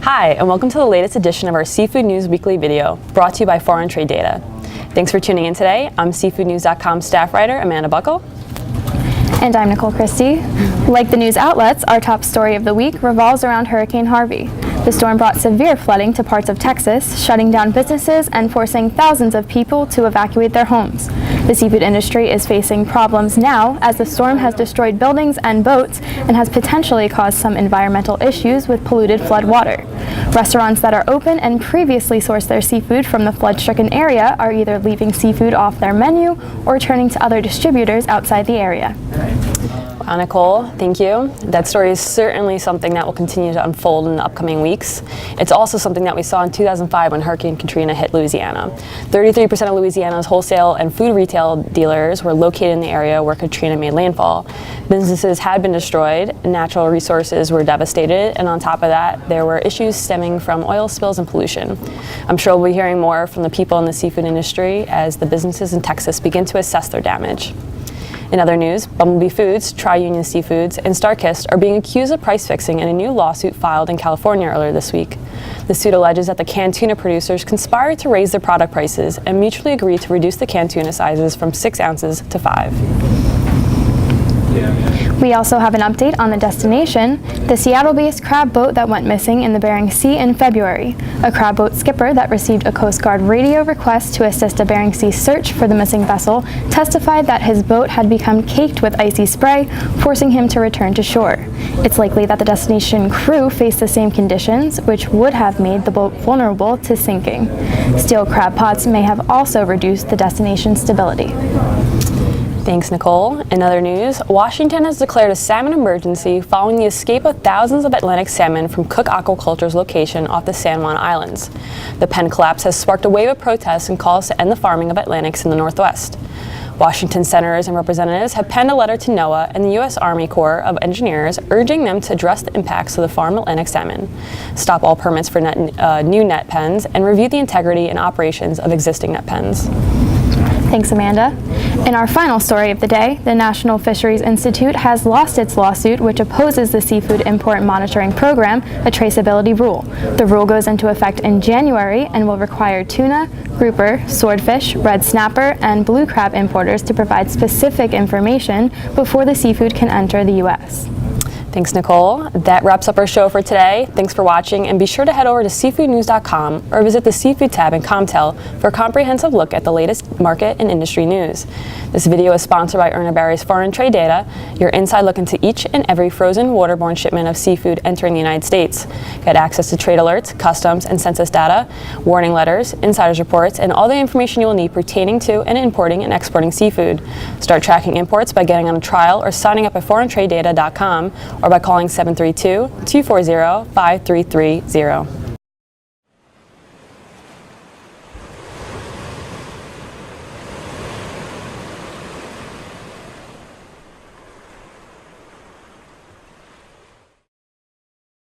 Hi, and welcome to the latest edition of our Seafood News Weekly video, brought to you by Foreign Trade Data. Thanks for tuning in today. I'm seafoodnews.com staff writer Amanda Buckle. And I'm Nicole Christie. Like the news outlets, our top story of the week revolves around Hurricane Harvey. The storm brought severe flooding to parts of Texas, shutting down businesses and forcing thousands of people to evacuate their homes. The seafood industry is facing problems now as the storm has destroyed buildings and boats and has potentially caused some environmental issues with polluted flood water. Restaurants that are open and previously sourced their seafood from the flood-stricken area are either leaving seafood off their menu or turning to other distributors outside the area. Wow, Nicole, thank you. That story is certainly something that will continue to unfold in the upcoming weeks. It's also something that we saw in 2005 when Hurricane Katrina hit Louisiana. 33% of Louisiana's wholesale and food retail dealers were located in the area where Katrina made landfall. Businesses had been destroyed, natural resources were devastated, and on top of that, there were issues stemming from oil spills and pollution. I'm sure we'll be hearing more from the people in the seafood industry as the businesses in Texas begin to assess their damage. In other news, Bumblebee Foods, Tri-Union Seafoods, and StarKist are being accused of price fixing in a new lawsuit filed in California earlier this week. The suit alleges that the canned tuna producers conspired to raise their product prices and mutually agreed to reduce the canned tuna sizes from 6 ounces to 5. We also have an update on the destination, the Seattle-based crab boat that went missing in the Bering Sea in February. A crab boat skipper that received a Coast Guard radio request to assist a Bering Sea search for the missing vessel testified that his boat had become caked with icy spray, forcing him to return to shore. It's likely that the destination crew faced the same conditions, which would have made the boat vulnerable to sinking. Steel crab pots may have also reduced the destination's stability. Thanks, Nicole. In other news, Washington has declared a salmon emergency following the escape of thousands of Atlantic salmon from Cook Aquaculture's location off the San Juan Islands. The pen collapse has sparked a wave of protests and calls to end the farming of Atlantics in the Northwest. Washington senators and representatives have penned a letter to NOAA and the U.S. Army Corps of Engineers urging them to address the impacts of the farmed Atlantic salmon, stop all permits for new net pens, and review the integrity and operations of existing net pens. Thanks, Amanda. In our final story of the day, the National Fisheries Institute has lost its lawsuit which opposes the Seafood Import Monitoring Program, a traceability rule. The rule goes into effect in January and will require tuna, grouper, swordfish, red snapper, and blue crab importers to provide specific information before the seafood can enter the U.S. Thanks, Nicole. That wraps up our show for today. Thanks for watching, and be sure to head over to seafoodnews.com or visit the Seafood tab in Comtel for a comprehensive look at the latest market and industry news. This video is sponsored by Urner Barry's Foreign Trade Data, your inside look into each and every frozen waterborne shipment of seafood entering the United States. Get access to trade alerts, customs and census data, warning letters, insiders reports, and all the information you will need pertaining to and importing and exporting seafood. Start tracking imports by getting on a trial or signing up at foreigntradedata.com or by calling 732-240-5330.